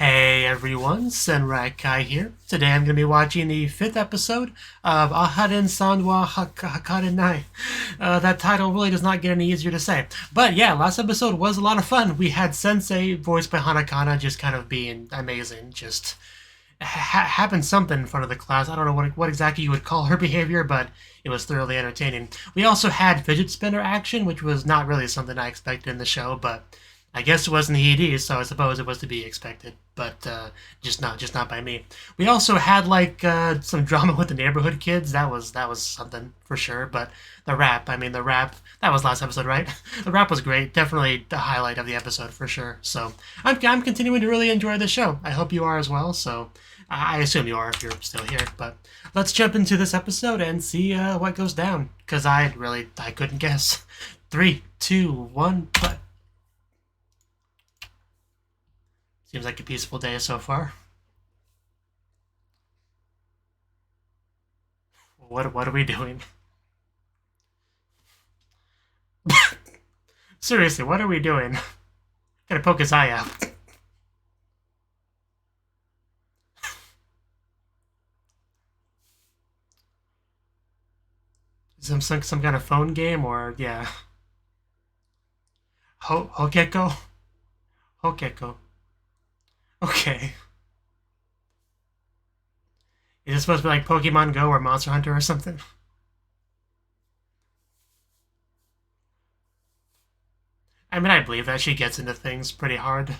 Hey everyone, Senrai here. Today I'm going to be watching the 5th episode of Aharen-san wa Hakarenai. That title really does not get any easier to say. But yeah, last episode was a lot of fun. We had Sensei, voiced by Hanakana, just kind of being amazing. Just happened something in front of the class. I don't know what exactly you would call her behavior, but it was thoroughly entertaining. We also had fidget spinner action, which was not really something I expected in the show, but I guess it wasn't the ED, so I suppose it was to be expected, but just not by me. We also had some drama with the neighborhood kids. That was something for sure. But the rap, that was last episode, right? The rap was great. Definitely the highlight of the episode for sure. So I'm continuing to really enjoy the show. I hope you are as well. So I assume you are if you're still here. But let's jump into this episode and see what goes down. Cause I couldn't guess. 3, 2, 1, but. Seems like a peaceful day so far. What are we doing? Seriously, what are we doing? Gotta poke his eye out. Some kind of phone game or yeah. Hokeko? Hokeko. Okay. Is it supposed to be like Pokemon Go or Monster Hunter or something? I mean, I believe that she gets into things pretty hard.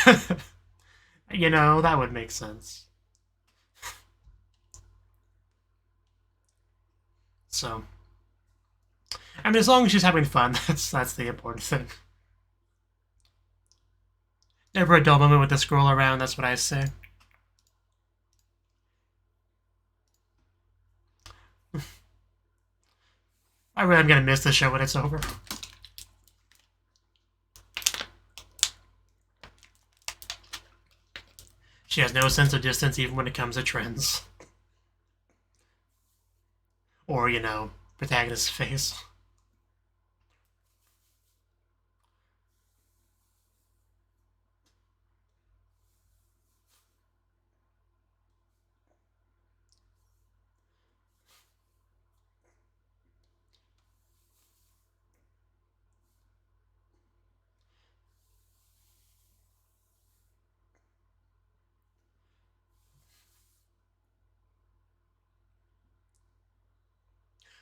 That would make sense. So, I mean, as long as she's having fun, that's the important thing. Never a dull moment with the scroll around, that's what I say. I really am gonna miss the show when it's over. She has no sense of distance even when it comes to trends. Or, protagonist's face.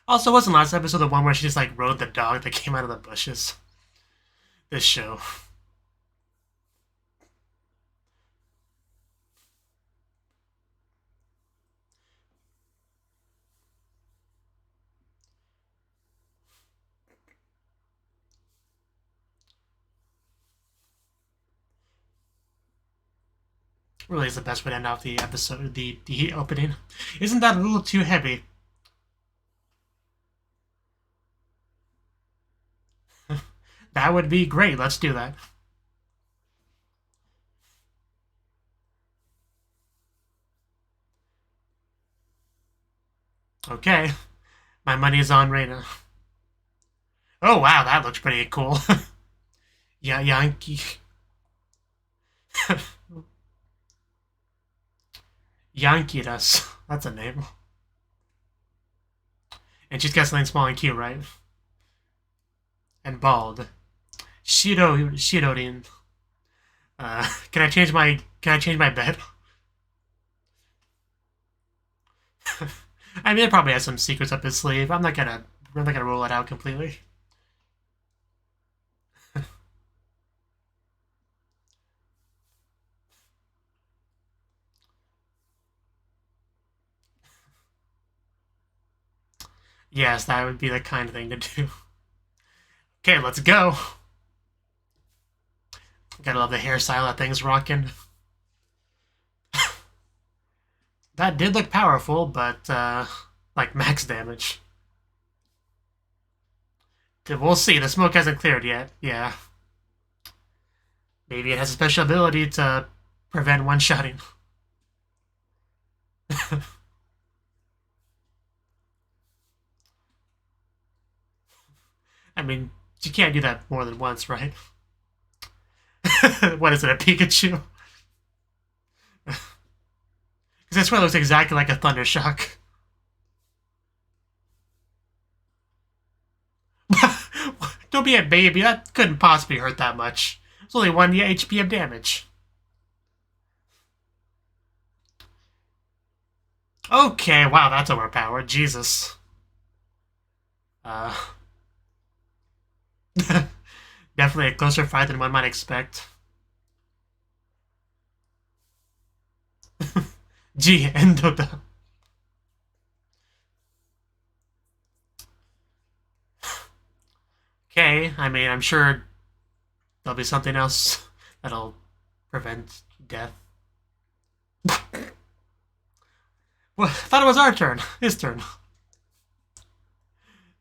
Also, wasn't last episode the one where she just rode the dog that came out of the bushes? This show. Really is the best way to end off the episode, the opening. Isn't that a little too heavy? That would be great. Let's do that. Okay. My money is on Reina. Oh, wow, that looks pretty cool. Yeah, Yankee. Yankiras. That's a name. And she's got something small and cute, right? And bald. Shirorin. Can I change my bed? I mean, it probably has some secrets up his sleeve. I'm not gonna rule it out completely. Yes, that would be the kind of thing to do. Okay, let's go. Gotta love the hairstyle that thing's rocking. That did look powerful, but like max damage. We'll see. The smoke hasn't cleared yet. Yeah. Maybe it has a special ability to prevent one-shotting. I mean, you can't do that more than once, right? What is it, a Pikachu? Because this one looks exactly like a Thundershock. Don't be a baby, that couldn't possibly hurt that much. It's only 1 HP of damage. Okay, wow, that's overpowered. Jesus. Definitely a closer fight than one might expect. Gee, Endoda. Okay, I mean, I'm sure there'll be something else that'll prevent death. Well, I thought it was our turn. His turn.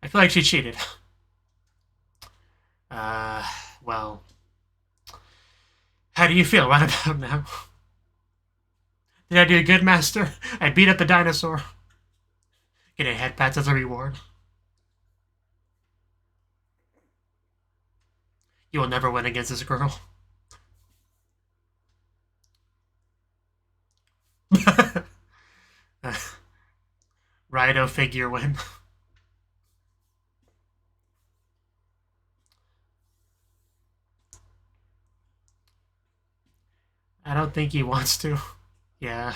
I feel like she cheated. Well. How do you feel right about now? Did I do good, Master? I beat up the dinosaur. Get a head pat as a reward. You will never win against this girl. Rhino figure win. I don't think he wants to. Yeah.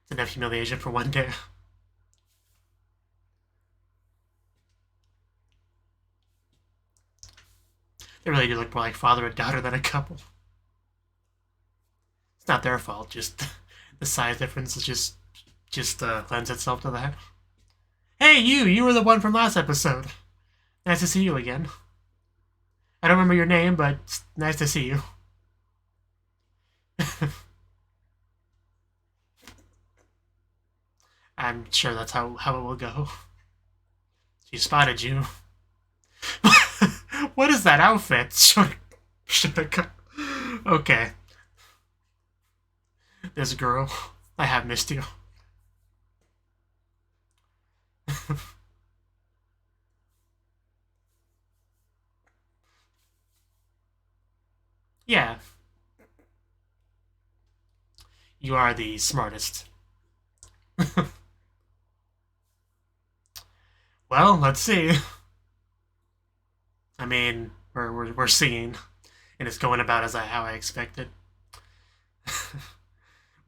It's enough humiliation for one day. They really do look more like father and daughter than a couple. It's not their fault, just the size difference is just lends itself to that. Hey, you were the one from last episode. Nice to see you again. I don't remember your name, but it's nice to see you. I'm sure that's how it will go. She spotted you. What is that outfit? Should I cut? Okay. This girl. I have missed you. Yeah. You are the smartest. Well, let's see. I mean, we're seeing, and it's going about as how I expected.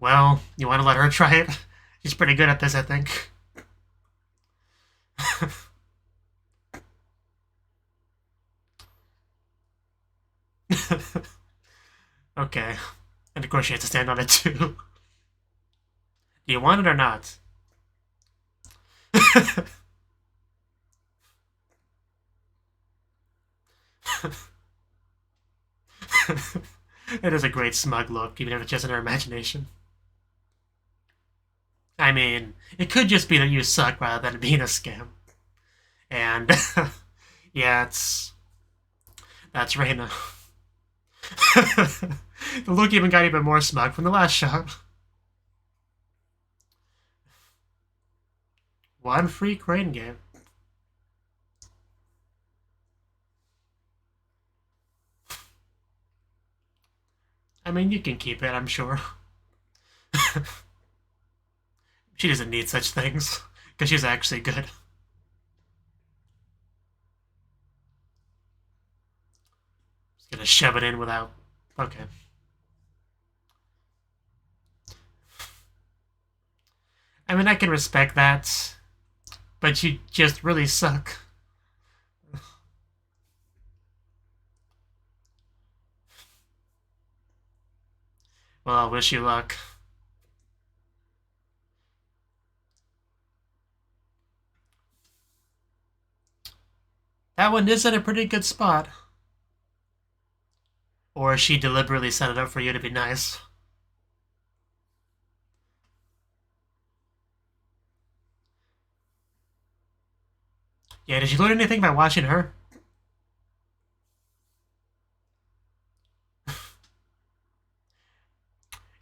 Well, you want to let her try it? She's pretty good at this, I think. Okay. And of course she has to stand on it too. Do you want it or not? It is a great smug look, even if it's just in her imagination. I mean, it could just be that you suck rather than being a scam. And, yeah, that's Reina. The look even got even more smug from the last shot. One free crane game. I mean, you can keep it, I'm sure. She doesn't need such things, because she's actually good. Just gonna shove it in without... Okay. I mean, I can respect that, but you just really suck. Well, I wish you luck. That one is in a pretty good spot. Or she deliberately set it up for you to be nice. Yeah, did you learn anything by watching her?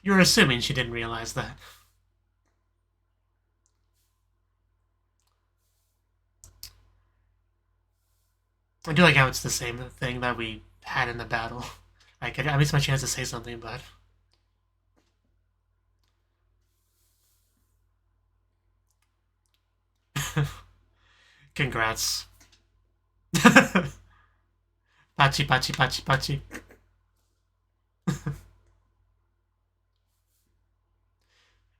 You're assuming she didn't realize that. I do like how it's the same thing that we had in the battle. I missed my chance to say something, but... Congrats. Pachi, pachi, pachi, pachi.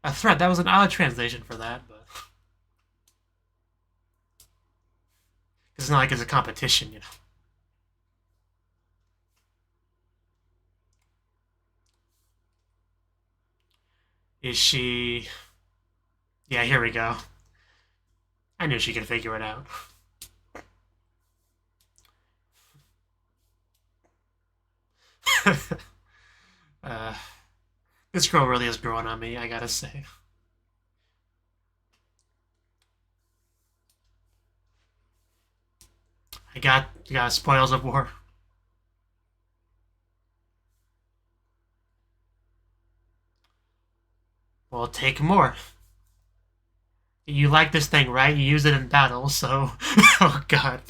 A threat. That was an odd translation for that, but... It's not like it's a competition, you know. Is she... Yeah, here we go. I knew she could figure it out. This girl really is growing on me, I gotta say. I got spoils of war. Well, take more. You like this thing, right? You use it in battle, so... Oh, God.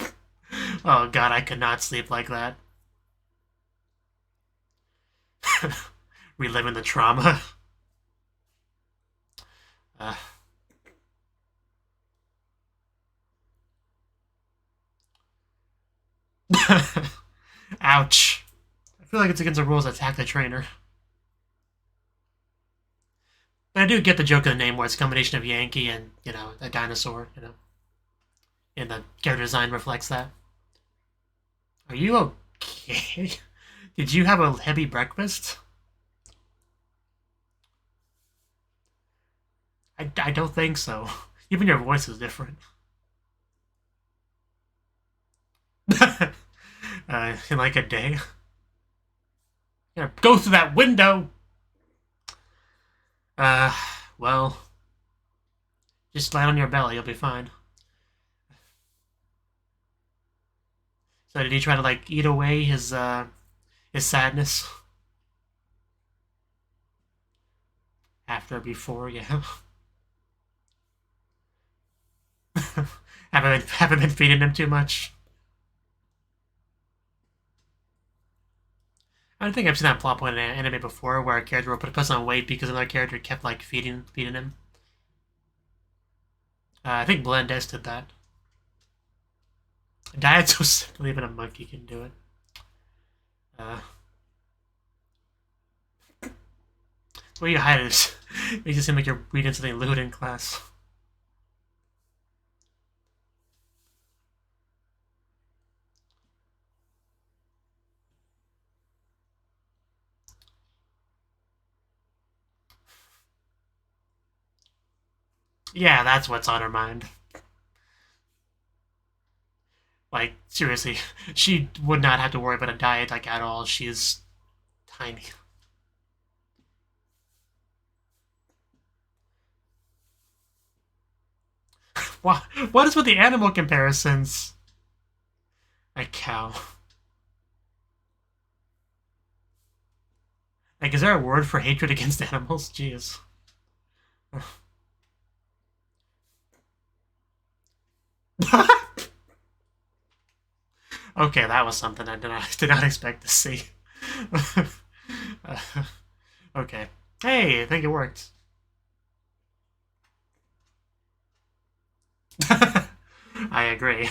Oh, God, I could not sleep like that. Reliving the trauma. Ouch. I feel like it's against the rules to attack the trainer. But I do get the joke of the name where it's a combination of Yankee and, you know, a dinosaur, you know. And the character design reflects that. Are you okay? Did you have a heavy breakfast? I don't think so. Even your voice is different. In like a day. Yeah, go through that window! Well... Just lie on your belly, you'll be fine. So did he try to, like, eat away his sadness? After or before, yeah. haven't been feeding him too much. I don't think I've seen that plot point in an anime before, where a character will put on weight because another character kept like feeding him. I think Blendes did that. Diet's so simple, even a monkey can do it. The way you hide it makes it seem like you're reading something lewd in class. Yeah, that's what's on her mind. Like, seriously, she would not have to worry about a diet, like, at all. She is tiny. What is with the animal comparisons? A cow. Like, is there a word for hatred against animals? Jeez. Okay, that was something I did not expect to see. Okay. Hey, I think it worked. I agree.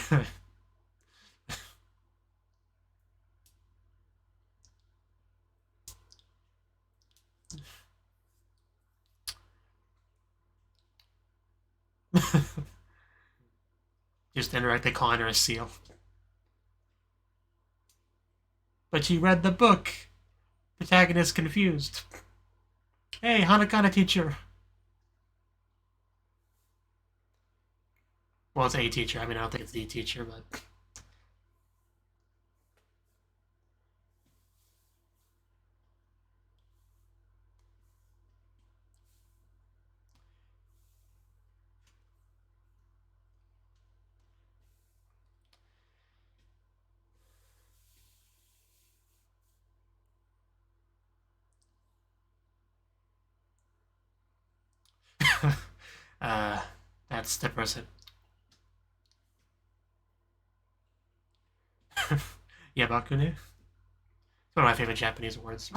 Just indirectly calling her a seal. But you read the book. Protagonist confused. Hey, Hanakana teacher. Well, it's a teacher. I mean, I don't think it's the teacher, but... that's the person. Yabakune? one of my favorite Japanese words.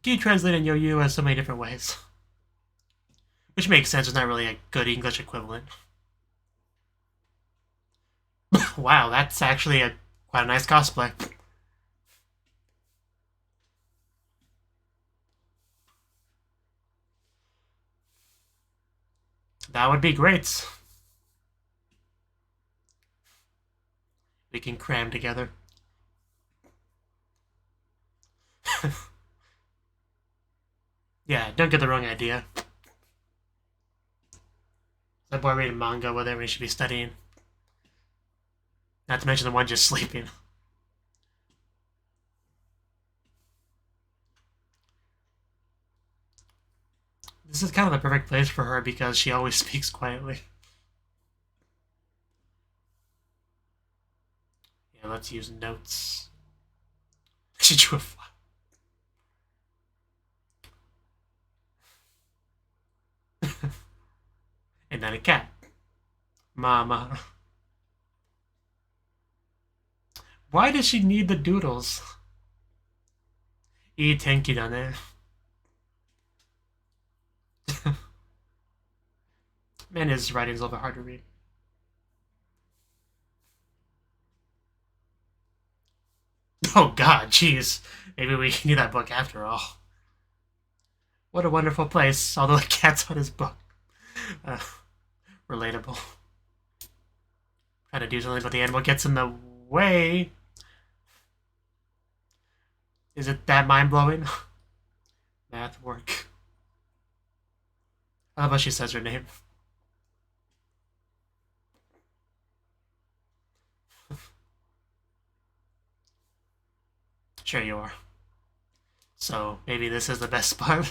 You translate in Yo-Yu in so many different ways. Which makes sense, it's not really a good English equivalent. Wow, that's actually quite a nice cosplay. That would be great. We can cram together. Yeah, don't get the wrong idea. That boy reading manga, whatever he should be studying. Not to mention the one just sleeping. This is kind of the perfect place for her because she always speaks quietly. Yeah, let's use notes. She drew a fly. And then a cat. Mama. Why does she need the doodles? Ii tenki da ne. Man, his writing's a little bit hard to read. Oh god, jeez. Maybe we need that book after all. What a wonderful place, although the cat's on his book. Relatable. Trying to do something, but the animal gets in the way. Is it that mind-blowing? Math work. How about she says her name? Sure you are. So, maybe this is the best spot.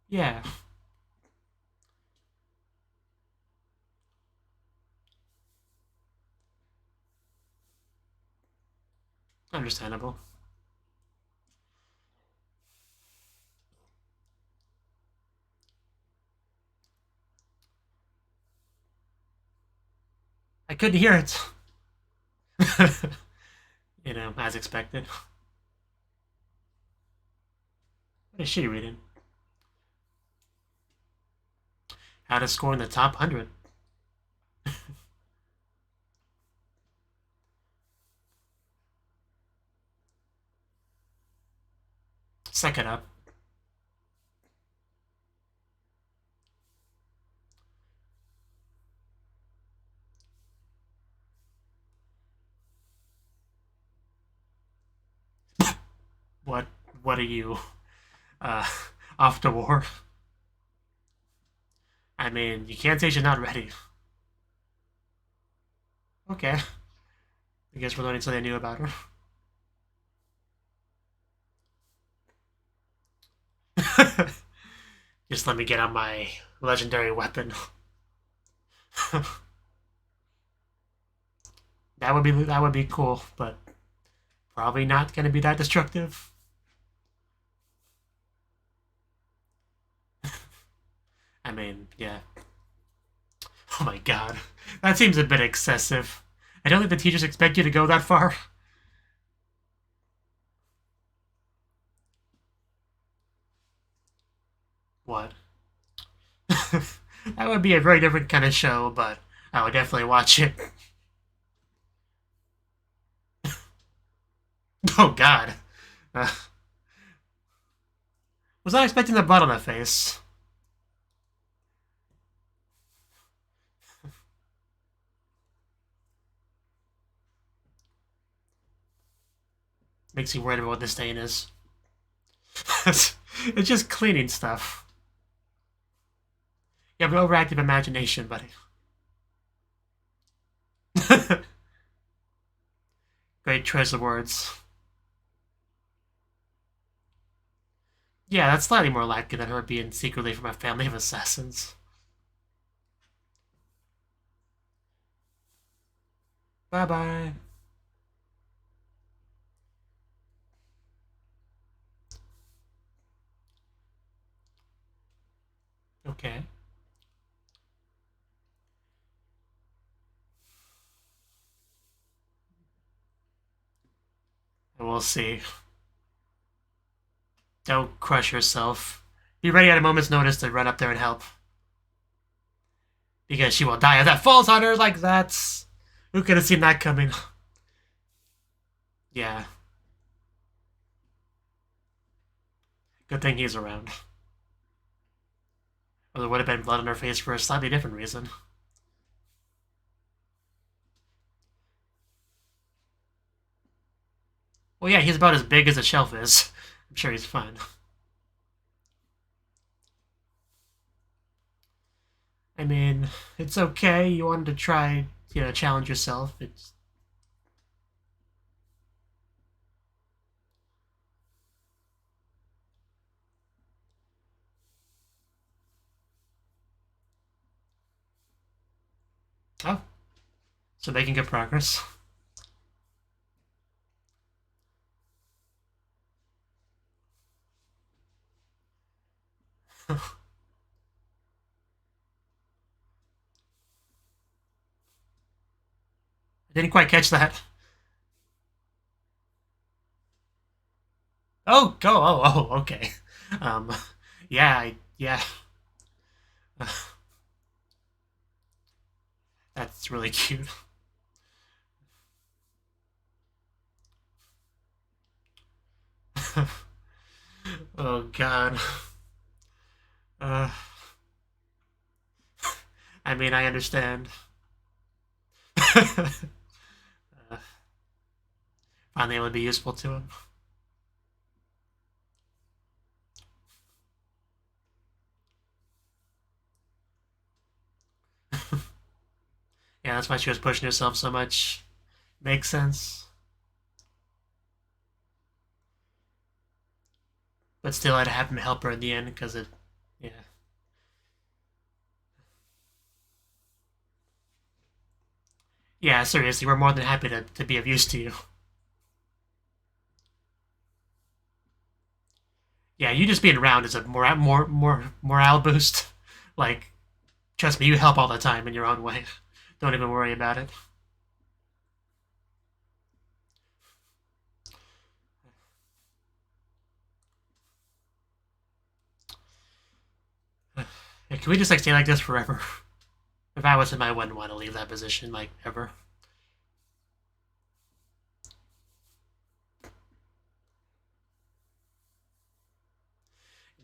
Yeah. Understandable. I couldn't hear it. You know, as expected. What is she reading? How to score in the top 100. Suck it up. What are you? Uh, off to war? I mean, you can't say she's not ready. Okay. I guess we're learning something new about her. Just let me get on my legendary weapon. That would be cool, but probably not gonna be that destructive. I mean, yeah. Oh my god. That seems a bit excessive. I don't think the teachers expect you to go that far. What? That would be a very different kind of show, but I would definitely watch it. Oh god. Uh, was not expecting the blood on that face. Makes me worried about what this stain is. It's just cleaning stuff. You have an overactive imagination, buddy. Great choice of words. Yeah, that's slightly more likely than her being secretly from a family of assassins. Bye-bye. Okay. And we'll see. Don't crush yourself. Be ready at a moment's notice to run up there and help. Because she will die if that falls on her like that. Who could have seen that coming? Yeah. Good thing he's around. Or there would have been blood on her face for a slightly different reason. Well, yeah, he's about as big as a shelf is. I'm sure he's fine. I mean, it's okay. You wanted to try, challenge yourself. It's... Oh. So making good progress. I didn't quite catch that. Oh, go. Oh, okay. Um, yeah, yeah. That's really cute. Oh, God. Uh, I mean, I understand. Finally, it would be useful to him. Yeah, that's why she was pushing herself so much. Makes sense. But still, I'd have him help her in the end, because it... Yeah. Yeah, seriously, we're more than happy to be of use to you. Yeah, you just being around is a morale boost. Like, trust me, you help all the time in your own way. Don't even worry about it. Yeah, can we just stay like this forever? If I was him, I wouldn't want to leave that position ever.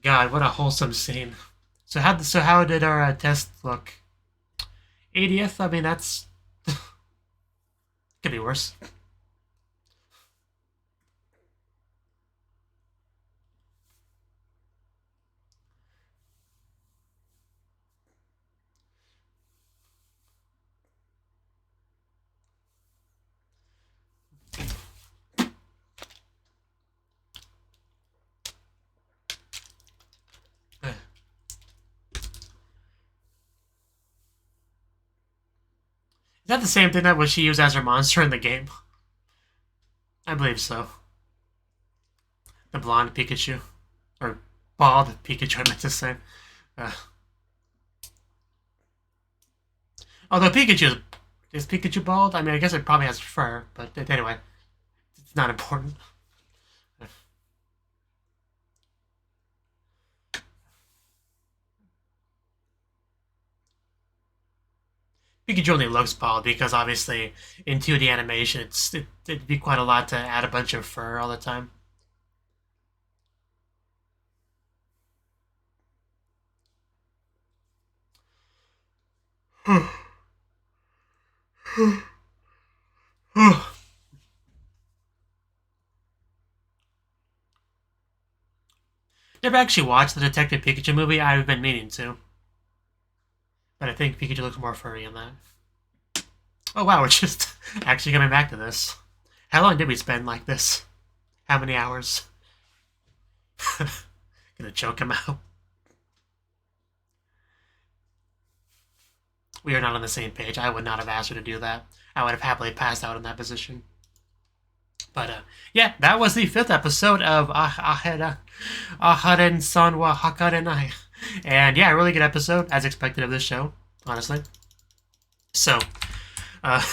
God, what a wholesome scene. So how did our test look? 80th. I mean, that's could be worse. Is that the same thing that she used as her monster in the game? I believe so. The blonde Pikachu. Or bald Pikachu, I meant to say. Although Pikachu is Pikachu bald? I mean, I guess it probably has fur, but anyway, it's not important. Pikachu only looks bald because obviously in 2D animation, it'd be quite a lot to add a bunch of fur all the time. Never actually watched the Detective Pikachu movie. I've been meaning to. But I think Pikachu looks more furry in that. Oh wow, we're just actually coming back to this. How long did we spend like this? How many hours? Gonna choke him out. We are not on the same page. I would not have asked her to do that. I would have happily passed out in that position. But yeah, that was the 5th episode of Aharen-san wa Hakarenai. And yeah, really good episode, as expected of this show, honestly. So, I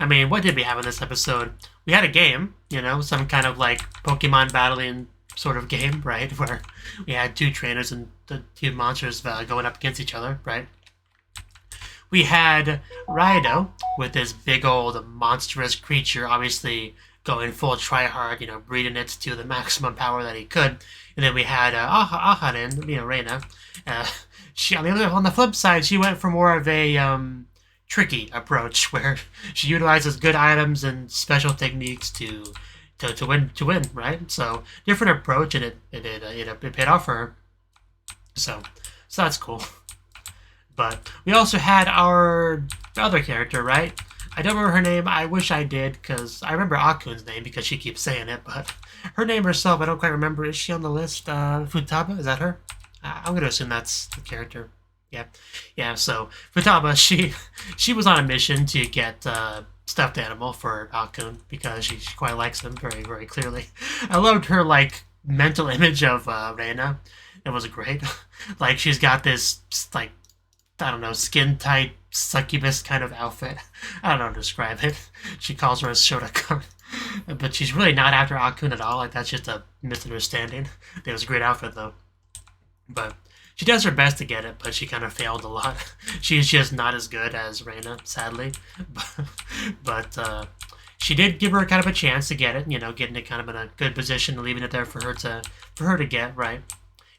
mean, what did we have in this episode? We had a game, some kind of like Pokemon battling sort of game, right? Where we had two trainers and the two monsters going up against each other, right? We had Raido with this big old monstrous creature, obviously going full try-hard, breeding it to the maximum power that he could. And then we had Aharen, Reina. She on the flip side, she went for more of a tricky approach where she utilizes good items and special techniques to win, right? So different approach, and it paid off for her. So that's cool. But we also had our other character, right? I don't remember her name. I wish I did, because I remember Akun's name because she keeps saying it, but her name herself, I don't quite remember. Is she on the list? Futaba, is that her? I'm going to assume that's the character. Yeah, so Futaba, she was on a mission to get stuffed animal for Akun because she quite likes him very, very clearly. I loved her, like, mental image of Reina. It was great. Like, she's got this, like, I don't know, skin-tight succubus kind of outfit. I don't know how to describe it. She calls her a Shotokan. But she's really not after Akun at all. Like, that's just a misunderstanding. It was a great outfit, though. But she does her best to get it, but she kind of failed a lot. She's just not as good as Reina, sadly. But she did give her kind of a chance to get it, getting it kind of in a good position and leaving it there for her to get, right?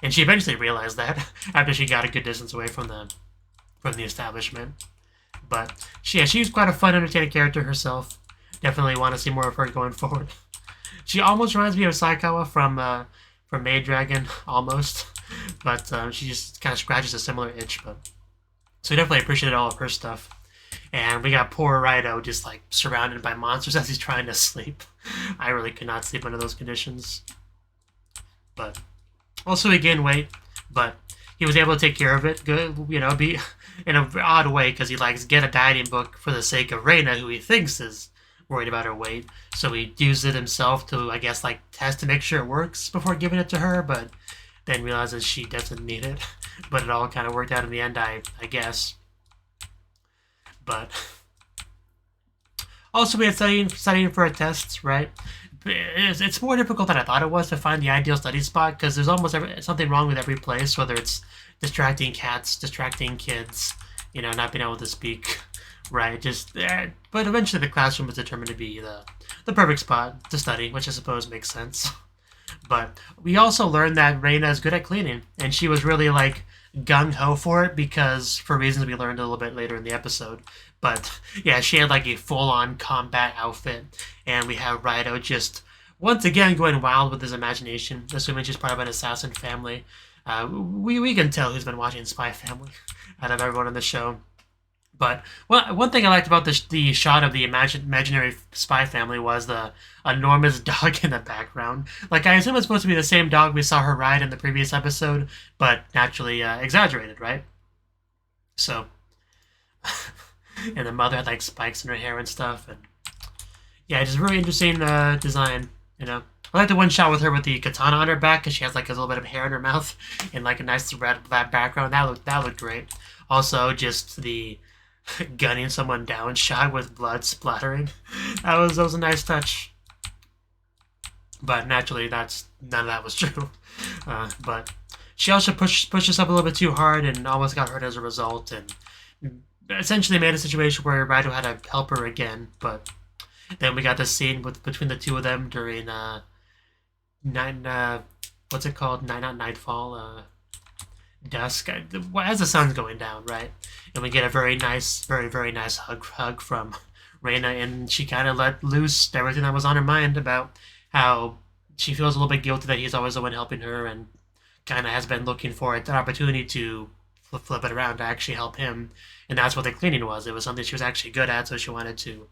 And she eventually realized that after she got a good distance away from the establishment. But she was quite a fun, entertaining character herself. Definitely want to see more of her going forward. She almost reminds me of Saikawa from Maid Dragon, almost. But she just kind of scratches a similar itch. But so we definitely appreciated all of her stuff. And we got poor Raido just like surrounded by monsters as he's trying to sleep. I really could not sleep under those conditions. But also he gained weight, but he was able to take care of it. Good, be in an odd way because he likes get a dieting book for the sake of Reina, who he thinks is worried about her weight. So he used it himself to, I guess, like test to make sure it works before giving it to her, but then realizes she doesn't need it. But it all kind of worked out in the end, I guess. But also we had studying for a test, right? It's more difficult than I thought it was to find the ideal study spot because there's almost something wrong with every place, whether it's distracting cats, distracting kids, not being able to speak, right? But eventually the classroom was determined to be the perfect spot to study, which I suppose makes sense. But we also learned that Reina is good at cleaning, and she was really like gung-ho for it because for reasons we learned a little bit later in the episode. But yeah, she had like a full-on combat outfit, and we have Raido just once again going wild with his imagination, assuming she's part of an assassin family. We can tell who's been watching Spy Family out of everyone on the show. But one thing I liked about the shot of the imaginary spy family was the enormous dog in the background. Like, I assume it's supposed to be the same dog we saw her ride in the previous episode, but naturally exaggerated, right? So, and the mother had like spikes in her hair and stuff, and yeah, just really interesting design, I like the one shot with her with the katana on her back because she has like a little bit of hair in her mouth and like a nice red background. That looked great. Also, just the gunning someone down shot with blood splattering. That was a nice touch. But naturally, none of that was true. But she also pushed herself a little bit too hard and almost got hurt as a result, and essentially made a situation where Raido had to help her again. But then we got this scene between the two of them during what's it called? Not nightfall. Dusk as the sun's going down, right? And we get a very nice, very, very nice hug from Reina, and she kind of let loose everything that was on her mind about how she feels a little bit guilty that he's always the one helping her, and kind of has been looking for an opportunity to flip it around to actually help him. And that's what the cleaning was. It was something she was actually good at, so she wanted to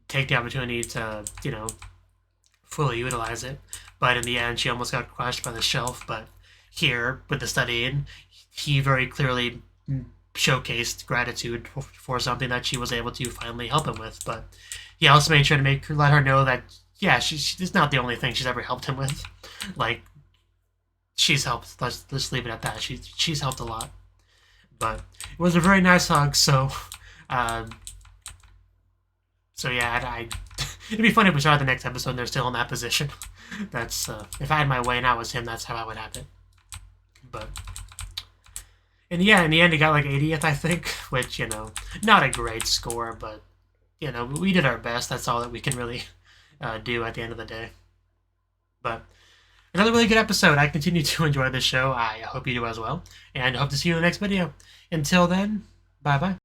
take the opportunity to, fully utilize it. But in the end, she almost got crushed by the shelf. But here, with the studying, he very clearly showcased gratitude for something that she was able to finally help him with. But he also made sure to let her know that, yeah, she's not the only thing she's ever helped him with. Like, she's helped. Let's leave it at that. She's helped a lot. But it was a very nice hug, so yeah, it'd be funny if we started the next episode and they're still in that position. That's if I had my way and I was him, that's how I would have it. But and yeah, in the end, he got like 80th, I think, which, you know, not a great score, but, you know, we did our best. That's all that we can really do at the end of the day. But another really good episode. I continue to enjoy this show. I hope you do as well, and I hope to see you in the next video. Until then, bye-bye.